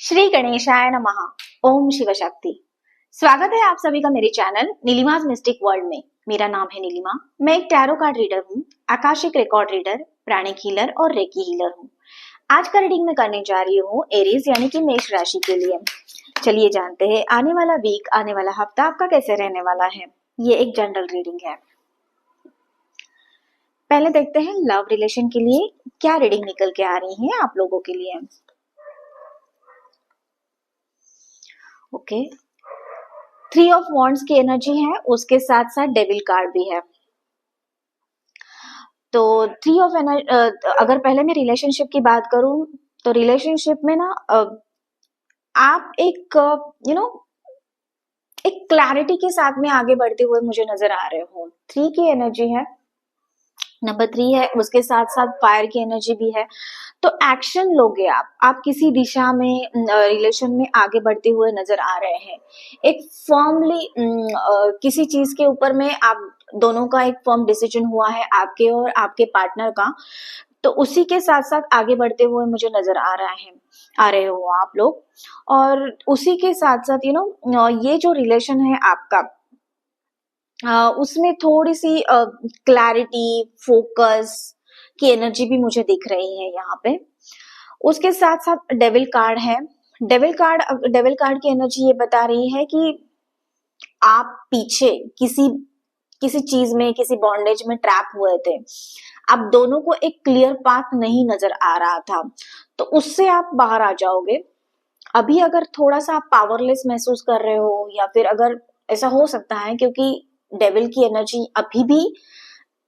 श्री गणेशाय नमः। ओम शिव शक्ति। स्वागत है आप सभी का मेरे चैनल नीलिमाज मिस्टिक वर्ल्ड में। मेरा नाम है नीलिमा। मैं एक टैरो कार्ड रीडर हूँ, आकाशिक रिकॉर्ड रीडर, प्राणिक हीलर और रेकी हीलर हूँ। आज का रीडिंग मैं करने जा रही हूँ एरीज यानी कि मेष राशि के लिए। चलिए जानते हैं आने वाला वीक, आने वाला हफ्ता आपका कैसे रहने वाला है। ये एक जनरल रीडिंग है। पहले देखते हैं लव रिलेशन के लिए क्या रीडिंग निकल के आ रही है आप लोगों के लिए। ओके, 3 ऑफ वॉन्ड्स की एनर्जी है, उसके साथ साथ डेविल कार्ड भी है। तो 3 ऑफ अगर पहले मैं रिलेशनशिप की बात करूं तो रिलेशनशिप में ना आप एक एक क्लैरिटी के साथ में आगे बढ़ते हुए मुझे नजर आ रहे हो। 3 की एनर्जी है, नंबर 3 है, उसके साथ साथ फायर की एनर्जी भी है। तो एक्शन लोगे आप किसी दिशा में रिलेशन में आगे बढ़ते हुए नजर आ रहे हैं। एक फर्मली किसी चीज के ऊपर में आप दोनों का एक फर्म डिसीजन हुआ है, आपके और आपके पार्टनर का। तो उसी के साथ साथ आगे बढ़ते हुए मुझे नजर आ रहे हो आप लोग। और उसी के साथ साथ ये जो रिलेशन है आपका, उसमें थोड़ी सी क्लैरिटी, फोकस की एनर्जी भी मुझे दिख रही है यहाँ पे। उसके साथ साथ डेविल कार्ड है। डेविल कार्ड की एनर्जी ये बता रही है कि आप पीछे किसी किसी चीज में, किसी बॉन्डेज में ट्रैप हुए थे। आप दोनों को एक क्लियर पाथ नहीं नजर आ रहा था, तो उससे आप बाहर आ जाओगे। अभी अगर थोड़ा सा आप पावरलेस महसूस कर रहे हो, या फिर अगर ऐसा हो सकता है क्योंकि डेविल की एनर्जी अभी भी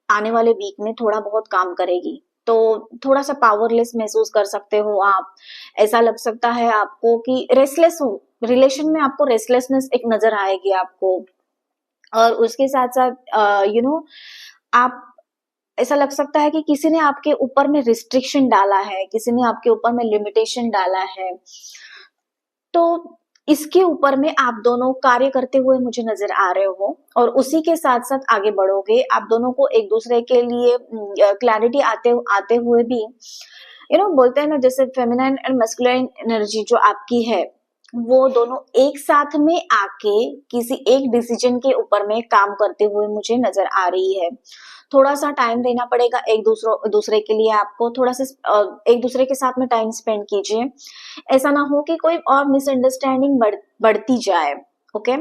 आने वाले वीक में थोड़ा बहुत काम करेगी, तो थोड़ा सा पावरलेस महसूस कर सकते हो आप। ऐसा लग सकता है आपको कि रेस्टलेस हो, रिलेशन में आपको रेस्टलेसनेस एक नजर आएगी आपको। और उसके साथ साथ आप, ऐसा लग सकता है कि किसी ने आपके ऊपर में रिस्ट्रिक्शन डाला है, किसी ने आपके ऊपर में लिमिटेशन डाला है। तो इसके ऊपर में आप दोनों कार्य करते हुए मुझे नजर आ रहे हो, और उसी के साथ साथ आगे बढ़ोगे। आप दोनों को एक दूसरे के लिए क्लैरिटी आते हुए भी बोलते हैं ना, जैसे फेमिनाइन एंड मैस्कुलाइन एनर्जी जो आपकी है, वो दोनों एक साथ में आके किसी एक डिसीजन के ऊपर में काम करते हुए मुझे नजर आ रही है। थोड़ा सा टाइम देना पड़ेगा एक दूसरे के लिए आपको। थोड़ा सा एक दूसरे के साथ में टाइम स्पेंड कीजिए। ऐसा ना हो कि कोई और मिसअंडरस्टैंडिंग बढ़ती जाए। ओके,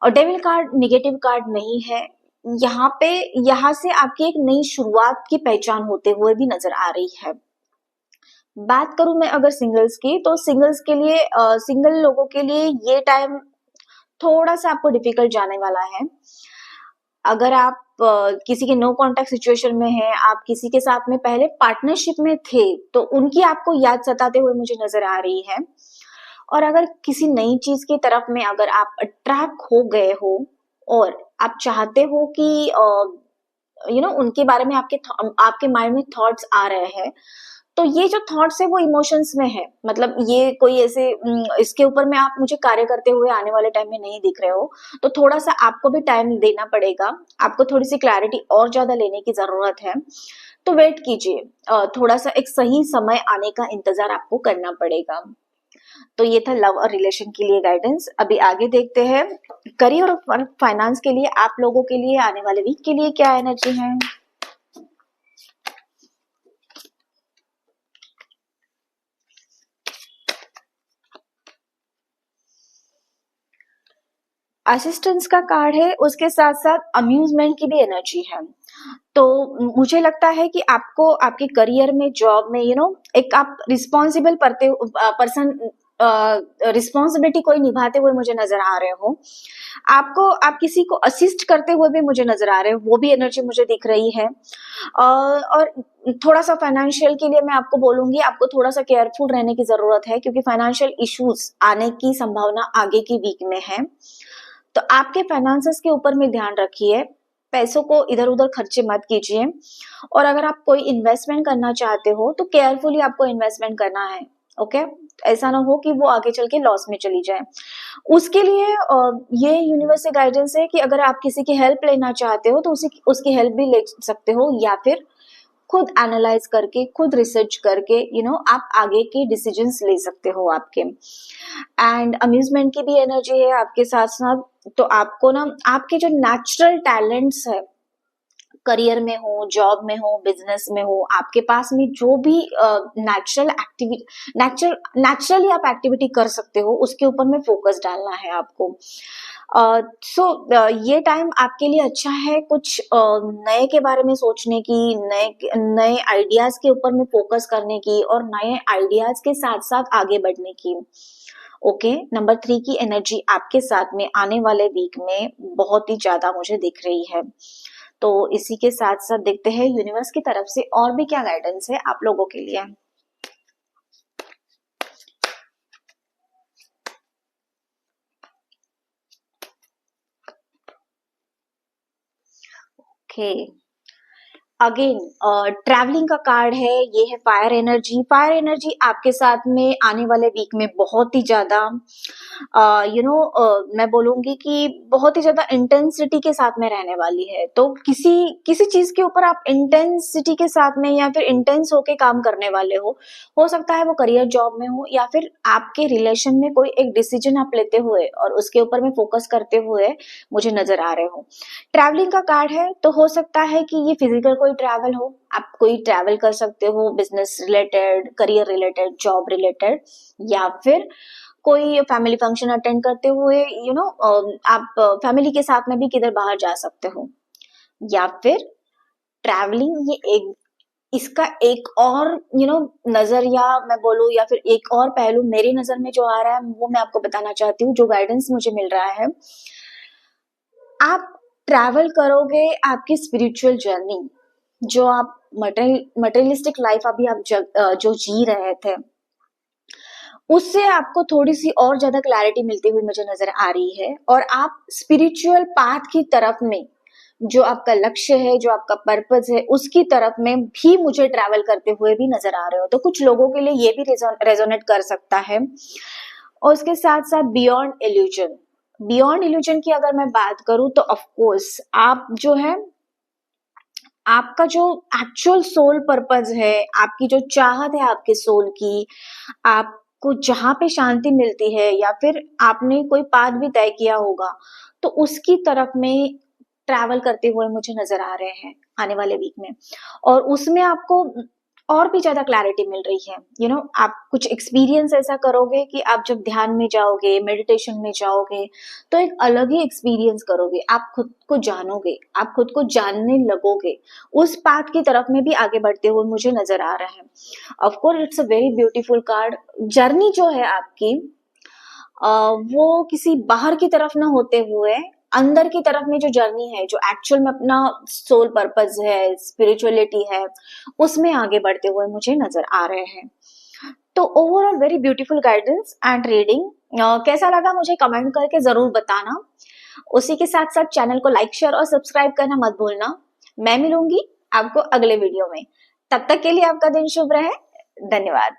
और डेविल कार्ड निगेटिव कार्ड नहीं है। यहाँ से आपकी एक नई शुरुआत की पहचान होते हुए भी नजर आ रही है। बात करूं मैं अगर सिंगल्स की, तो सिंगल्स के लिए, सिंगल लोगों के लिए ये टाइम थोड़ा सा आपको डिफिकल्ट जाने वाला है। अगर आप किसी के नो कांटेक्ट सिचुएशन में हैं, आप किसी के साथ में पहले पार्टनरशिप में थे, तो उनकी आपको याद सताते हुए मुझे नजर आ रही है। और अगर किसी नई चीज की तरफ में अगर आप अट्रैक्ट हो गए हो और आप चाहते हो कि उनके बारे में आपके माइंड में थॉट्स आ रहे हैं, तो ये जो थॉट्स है वो इमोशंस में है। मतलब ये कोई ऐसे इसके ऊपर में आप मुझे कार्य करते हुए आने वाले टाइम में नहीं दिख रहे हो, तो थोड़ा सा आपको भी टाइम देना पड़ेगा। आपको थोड़ी सी क्लैरिटी और ज्यादा लेने की जरूरत है, तो वेट कीजिए। थोड़ा सा एक सही समय आने का इंतजार आपको करना पड़ेगा। तो ये था लव और रिलेशन के लिए गाइडेंस। अभी आगे देखते हैं करियर और फाइनेंस के लिए आप लोगों के लिए आने वाले वीक के लिए क्या एनर्जी है। असिस्टेंस का कार्ड है, उसके साथ साथ अम्यूजमेंट की भी एनर्जी है। तो मुझे लगता है कि आपको आपके करियर में, जॉब में एक आप रिस्पॉन्सिबल पर्सन, रिस्पॉन्सिबिलिटी कोई निभाते हुए मुझे नजर आ रहे हो। आप किसी को असिस्ट करते हुए भी मुझे नजर आ रहे हो, वो भी एनर्जी मुझे दिख रही है। और थोड़ा सा फाइनेंशियल के लिए मैं आपको बोलूंगी, आपको थोड़ा सा केयरफुल रहने की जरूरत है, क्योंकि फाइनेंशियल इश्यूज आने की संभावना आगे की वीक में है। तो आपके फाइनेंसेस के ऊपर में ध्यान रखिए, पैसों को इधर उधर खर्चे मत कीजिए। और अगर आप कोई इन्वेस्टमेंट करना चाहते हो तो केयरफुली आपको इन्वेस्टमेंट करना है। ओके, ऐसा ना हो कि वो आगे चल के लॉस में चली जाए। उसके लिए ये यूनिवर्स से गाइडेंस है कि अगर आप किसी की हेल्प लेना चाहते हो तो उसकी हेल्प भी ले सकते हो, या फिर खुद एनालाइज करके, खुद रिसर्च करके आप आगे के डिसीजंस ले सकते हो आपके। एंड अम्यूजमेंट की भी एनर्जी है आपके साथ साथ, तो आपको ना आपके जो नेचुरल टैलेंट्स है, करियर में हो, जॉब में हो, बिजनेस में हो, आपके पास में जो भी नेचुरली आप एक्टिविटी कर सकते हो, उसके ऊपर में फोकस डालना है आपको। ये टाइम आपके लिए अच्छा है कुछ नए के बारे में सोचने की, नए आइडियाज के ऊपर में फोकस करने की, और नए आइडियाज के साथ साथ आगे बढ़ने की। ओके, नंबर 3 की एनर्जी आपके साथ में आने वाले वीक में बहुत ही ज्यादा मुझे दिख रही है। तो इसी के साथ साथ देखते हैं यूनिवर्स की तरफ से और भी क्या गाइडेंस है आप लोगों के लिए। ओके, अगेन ट्रैवलिंग का कार्ड है, ये है फायर एनर्जी। फायर एनर्जी आपके साथ में आने वाले वीक में बहुत ही ज्यादा मैं बोलूंगी कि बहुत ही ज्यादा इंटेंसिटी के साथ में रहने वाली है। तो किसी चीज के ऊपर आप इंटेंसिटी के साथ में या फिर इंटेंस होके काम करने वाले हो सकता है वो करियर जॉब में हो, या फिर आपके रिलेशन में कोई एक डिसीजन आप लेते हुए और उसके ऊपर में फोकस करते हुए मुझे नजर आ रहे हो। ट्रैवलिंग का कार्ड है, तो हो सकता है कि ये फिजिकल कोई ट्रैवल हो, आप कोई ट्रैवल कर सकते हो business related, career related, job related, या फिर कोई फैमिली फंक्शन अटेंड करते हुए आप फैमिली के साथ में भी किधर बाहर जा सकते हो। या फिर ट्रैवलिंग ये इसका एक और नजरिया मैं बोलूं, या फिर एक और पहलू मेरी नजर में जो आ रहा है वो मैं आपको बताना चाहती हूँ। जो गाइडेंस मुझे मिल रहा है, आप ट्रैवल करोगे आपकी स्पिरिचुअल जर्नी, जो आप मटेरियलिस्टिक लाइफ अभी आप जो जी रहे थे, उससे आपको थोड़ी सी और ज्यादा क्लैरिटी मिलती हुई मुझे नजर आ रही है, और आप स्पिरिचुअल पाथ की तरफ में, जो आपका लक्ष्य है, जो आपका पर्पस है, उसकी तरफ में भी मुझे ट्रैवल करते हुए भी नजर आ रहे हो। तो कुछ लोगों के लिए ये भी रेजोनेट कर सकता है। और उसके साथ साथ बियॉन्ड इल्यूजन की अगर मैं बात करूं, तो ऑफ कोर्स आप जो है, आपका जो एक्चुअल सोल पर्पस है, आपकी जो चाहत है आपके सोल की, आपको जहां पे शांति मिलती है, या फिर आपने कोई पाथ भी तय किया होगा, तो उसकी तरफ में ट्रैवल करते हुए मुझे नजर आ रहे हैं आने वाले वीक में। और उसमें आपको और भी ज्यादा क्लैरिटी मिल रही है। आप कुछ एक्सपीरियंस ऐसा करोगे कि आप जब ध्यान में जाओगे, मेडिटेशन में जाओगे, तो एक अलग ही एक्सपीरियंस करोगे। आप खुद को जानोगे, आप खुद को जानने लगोगे, उस पाथ की तरफ में भी आगे बढ़ते हुए मुझे नजर आ रहा है। Of course it's a very beautiful card. Journey जो है आपकी, वो किसी बाहर की तरफ ना होते हुए अंदर की तरफ में जो जर्नी है, जो एक्चुअल में अपना सोल पर्पस है, स्पिरिचुअलिटी है, उसमें आगे बढ़ते हुए मुझे नजर आ रहे हैं। तो overall very beautiful guidance and reading. कैसा लगा मुझे कमेंट करके जरूर बताना। उसी के साथ साथ चैनल को लाइक, शेयर और सब्सक्राइब करना मत भूलना। मैं मिलूंगी आपको अगले वीडियो में। तब तक के लिए आपका दिन शुभ रहे। धन्यवाद।